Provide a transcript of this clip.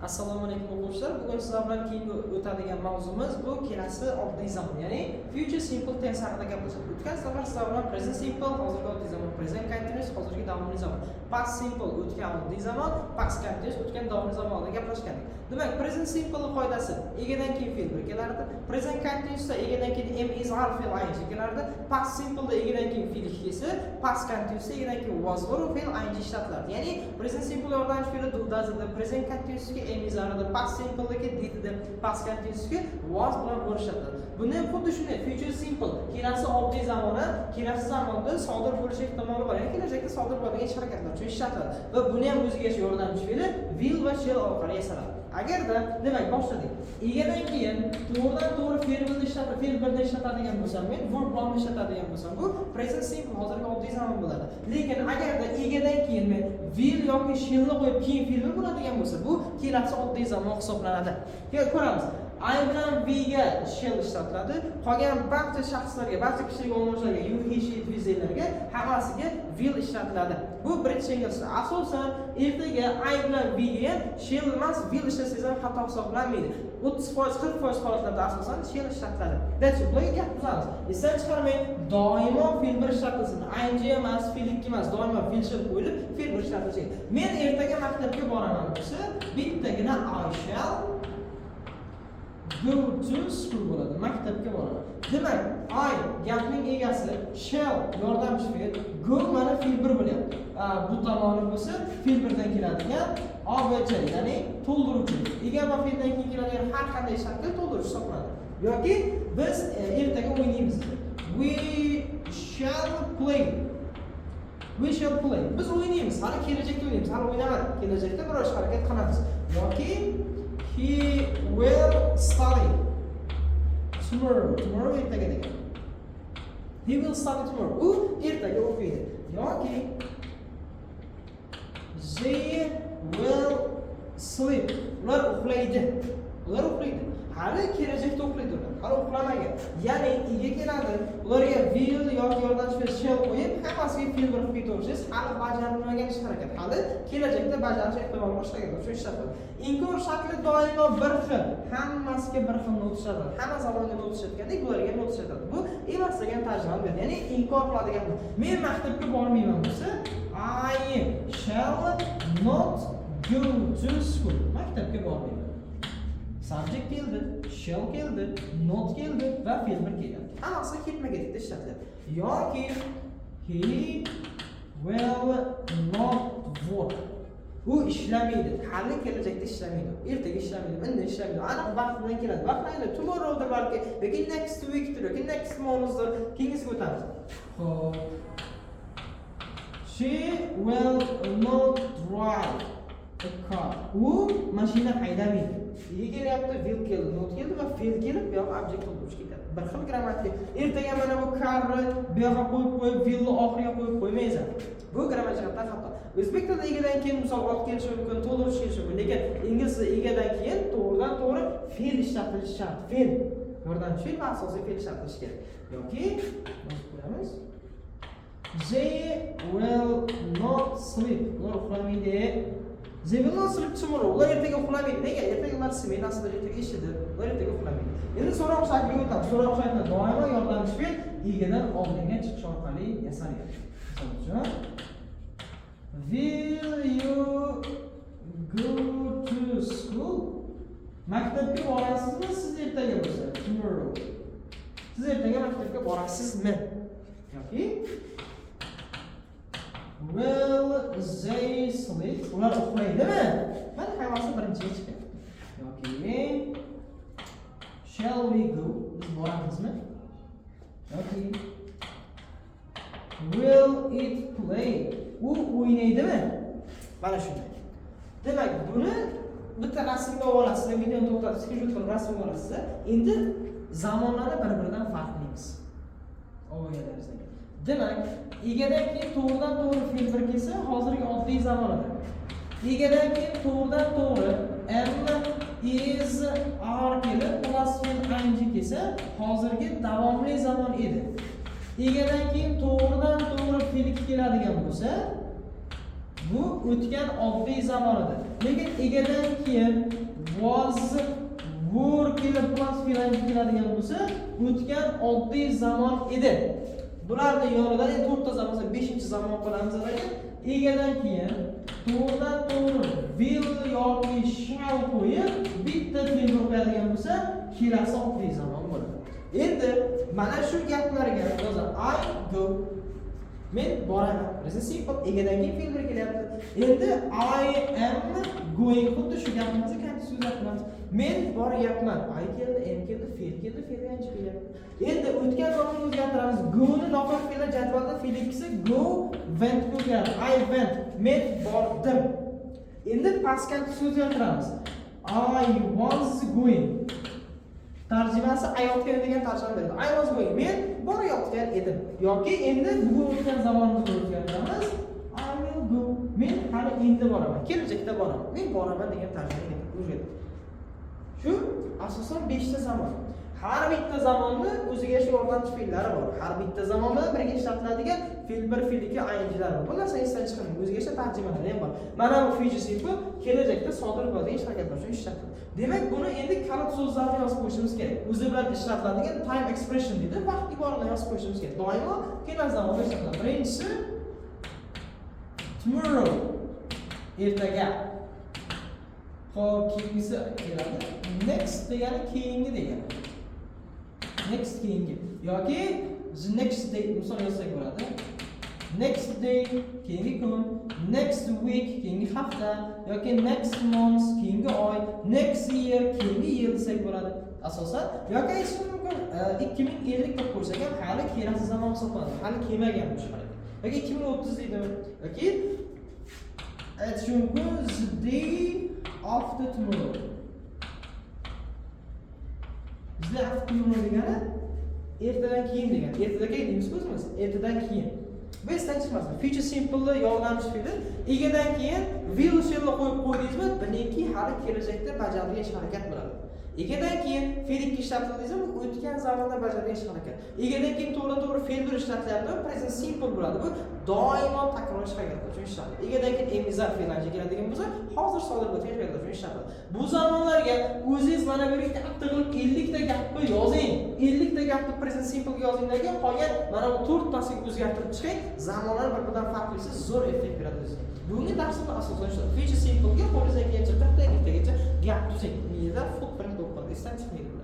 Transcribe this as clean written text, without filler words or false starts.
Assalomu alaykum o'quvchilar. Bugun sizlar bilan keyingi o'tadigan mavzumiz bu kelasi oddiy zamon, ya'ni future simple tense haqida gaplashamiz. O'tgan safar sizlar bilan present simple, hozirgi oddiy zamon, present continuous, hozirgi davomli zamon, past simple o'tgan oddiy zamon, past continuous o'tgan davomli zamon haqida gaplashgandik. Demak, present simple qoidasi egadan keyin fe'l bir kelardi. Present continuous da egadan keyin am is are fe'l ing kelardi. Past simple da egadan keyin fe'l ikki kelsa, past continuous da egadan keyin was var fe'l ing ishlatiladi. Ya'ni present simple yordamchi fe'li do does edi, present continuous ga am is are edi, past simple ga did edi, past continuous ga was bilan var ishlatiladi. Buni ham xuddi shunday future simple kelasi oddiy zamoni, kelasi zamonda sodir bo'lish ehtimoli bor. Ya'ni kelajakda sodir bo'ladigan ish harakatlar uchun ishlatiladi. Va buni ham o'ziga yordamchi fe'li will va shall orqali yasaladi. Agarda demak boshladik. Egadan keyin to'g'ridan-to'g'ri fe'l birni ishlatadigan bo'lsam, men verb bilan ishlatadigan bo'lsam, bu present simple hozirgi oddiy zamon bo'ladi. Lekin agarda egadan keyin men will yoki shall ni qo'yib keyin fe'l bo'ladigan bo'lsa, bu kelasi oddiy zamon hisoblanadi. Ko'ramiz. I bilan we ga shall ishlatiladi. Qolgan barcha shaxslarga, barcha kishilik olmoshlarga, you, he, she, it, we zlarga hammasiga will ishlatiladi. Bu birinchi shangilsa. Asosan ertaga I bilan we ga shall emas will ishlasangiz ham xato hisoblanmaydi. 30%, 40% holatlarda asosan shall ishlatiladi. That's bularga gap buzamiz. Esdan chiqarmang, doimo fe'l bir ishlatilsin. Ing emas, fe'l ikki emas, doimo fe'l shall qo'yilib, fe'l bir ishlatiladi. Men ertaga maktabga boraman desa, bittagina I shall go to school bo'ladi. Maktabga boraman. Demak, I gapning egasi, shall yordamchi fe'l, go mana fe'l bir bo'lyapti. Bu tomoni bo'lsa, fe'l birdan keladigan OBJ, ya'ni to'ldiruvchi. Egar va fe'ldan keyin keladigan har qanday shaklda to'ldirish hisoblanadi. Yoki biz ertaga o'ynaymiz. We shall play. We shall play. Biz o'ynaymiz. Hali kelajakda o'ynaymiz. Hali o'ynamadik. Kelajakda biror ish harakat qilamiz. Yoki he will study tomorrow. Tomorrow ertaga degan. He will study tomorrow. U ertaga o'qiydi. Yoki they will sleep. Ular uxlaydi. Ular uxlaydi. Hali kelajakda uxlaydi ular. Hali uxlamagan. Ya'ni ega keladi. Ularga will yoki yordamchi fe'l shall qo'yib, hammasiga fe'l bir qilib o'tsangiz, hali bajarilmagan ish harakat. Hali kelajakda bajarish ehtimoli boshlagan uchun ishlatiladi. Inkor shakli doimo bir xil. Hammasiga bir xil not ishlatadi. Hamma zamonga not ishlatgandek, bularga not ishlatadi. Bu emas degan tarjima beradi. Ya'ni inkor qiladigan. Men maktabga bormayman desa, I shall not go to school. Maktabga bormayman. Subject keldi, shall keldi, not keldi va fe'l bir keladi. Hammasi ketma-ketda ishlatiladi. Yoki he will not work. U ishlamaydi. Hali kelajakda ishlamaydi. Ertaga ishlamaydi, indin ishlamaydi. Aniq vaqt bilan keladi. Vaqt ayni tomorrowdir balki, yoki next weekdir, yoki next monthdir. Keyingisiga o'tamiz. Xo'p. She will not drive a car. U mashina haydamaydi. Kelyapti, will keldi, not keldi va fe'l kelib, bu yoq object to'ldirish ketadi. Bir xil grammatik. Ertaga mana bu carni bu yoqqa qo'yib, willni oxiriga qo'yib qo'ymaysiz. Bu grammatik jihatdan xato. O'zbek tilida egadan keyin misol ot kelishi mumkin, to'ldirish kelishi mumkin, lekin ingliz tilida egadan keyin to'g'ridan-to'g'ri fe'l ishlatilishi shart. Fe'l yordamchi fe'l va asosiy fe'l ishlatilishi kerak. Yoki qo'yamiz. They will not sleep. Ular uxlamaydi. They will not sleep tomorrow. Ular ertaga uxlamaydi. Nega? Ertaga ular smenasida, ertaga ishidir. Ular ertaga uxlamaydi. Endi so'roq shakliga o'tamiz. So'roq shaklida doimo yordamchi fe'l egadan oldinga chiqish orqali yasaladi. Misol uchun, will you go to school? Maktabga borasizmi siz ertaga bo'lsa? Tomorrow. Siz ertaga maktabga borasizmi? Yoki will they sleep? Ular uxlaydimi? Mana hammasi birinchiga chiqadi. Yoki shall we go? Biz boramizmi? Yoki will it play? U o'ynaydimi? Mana shunday. Demak, buni bitta rasmga olasiz, videoni to'xtatib, screenshot qilib rasmga olasiz. Endi zamonlarni bir-biridan farqlaymiz. Olganlaringizdan. Demak, egadan keyin to'g'ridan-to'g'ri fe'l bir kelsa, hozirgi oddiy zamonida. Egadan keyin to'g'ridan-to'g'ri am, is, are kelib, plus fe'l ing kelsa, hozirgi davomli zamon edi. Egadan keyin to'g'ridan-to'g'ri fe'l keladigan bo'lsa, bu o'tgan oddiy zamon edi. Lekin egadan keyin was were kelib plus fe'l keladigan bo'lsa, o'tgan oddiy zamon edi. Bularni yonidan endi to'rtta zamon, 5-zamon qilamiz aka. Egadan keyin to'g'ridan-to'g'ri will yoki shall qo'yib bitta fe'l qo'yadigan bo'lsa, kelasi oddiy zamon bo'ladi. Endi mana shu gaplarga yozam I go. Men boraman. Present simple egadan keyin fe'l kelyapti. Endi I am going xuddi shu gapimizni so'zlab qilamiz. Men boryapman. I keldi, am keldi, fe'l keldi, fe'l yanchi kelyapti. Endi o'tgan zamonni o'zgartiramiz. Go ni noqob fe'l jadvalda fe'l ikkisi go went ko'ryapti. I went. Men bordim. Endi past continuous o'zgartiramiz. I was going. Tarjimasi ayotgan degan tarjima beradi. I was going. Men borayotgan edim. Yoki endi bugun o'tgan zamonimizni o'zgartiramiz. I will go. Men hali endi boraman. Kelajakda boraman. Men boraman degan tarjima o'zgartiradi. Shu asosan 5 ta zamon. Har bitta zamonni o'ziga shu yordamchi fe'llari bor. Har bitta zamon bilan birga ishlatiladigan fe'l 1, fe'l 2 ayinchilar bor. Bu narsa esdan chiqarmang. O'ziga tarjimalari ham bor. Mana bu future simple kelajakda sodir bo'ladigan ish harakatlar uchun ishlatiladi. Demak, buni endi kalit so'zlarni yozib qo'yishimiz kerak. O'zi bilan ishlatiladigan time expression deydi, vaqt iboralarni yozib qo'yishimiz kerak. Doimo kelasi zamonda ishlatiladi. Birinchisi tomorrow, ertaga. Xo'p, keyingisi keladi. Next degani keyingi degani. Next keyingi yoki the next day misol yozsak bo'ladi. Next day keyingi kun, next week keyingi hafta yoki next month keyingi oy, next year keyingi yil desak bo'ladi. Asosan yoki aytishim mumkin 2050 deb qo'ysak ham hali kelasi zamon hisoblanadi. Hali kelmagan bu shart. Yoki 2030 deydimi? Yoki aytishim mumkin the day after tomorrow. Bizlar after tomorrow degani ertadan keyin degani. Ertadan keyin deymiz o'zimiz. Ertadan keyin. Bu esdan chiqmasin. Future simple yordamchi fe'li egadan keyin will shall qo'yib qo'ydingizmi? Bilingki hali kelajakda bajarilgan ish harakat bo'ladi. Egadan keyin fe'l ikki ishlatilsa, bu o'tgan zamonda bajarilgan ish harakat. Egadan keyin to'g'ri-to'g'ri fe'l bir ishlatilyapti, present simple bo'ladi. Bu doimo takror ish harakati uchun ishlatiladi. Egadan keyin emizar fe'llarga keladigan bo'lsa, hozir sodir bo'lgan fe'llar uchun ishlatiladi. Bu zamonlarga o'zingiz mana bu yerga qilib 50 ta gapni yozing. 50 ta gapni present simple ga yozinglarga qolgan mana bu 4 tasiga o'zgartirib chiqing. Zamonlar bir-biridan farqlisi zo'r effekt beradi. Bugungi darsimiz asosan shu future simple ga qo'lingizga kelgancha bitta ikkitagacha gap tuzing. Miyada footprint bo'lib qoladi. Esdan chiqmaydi.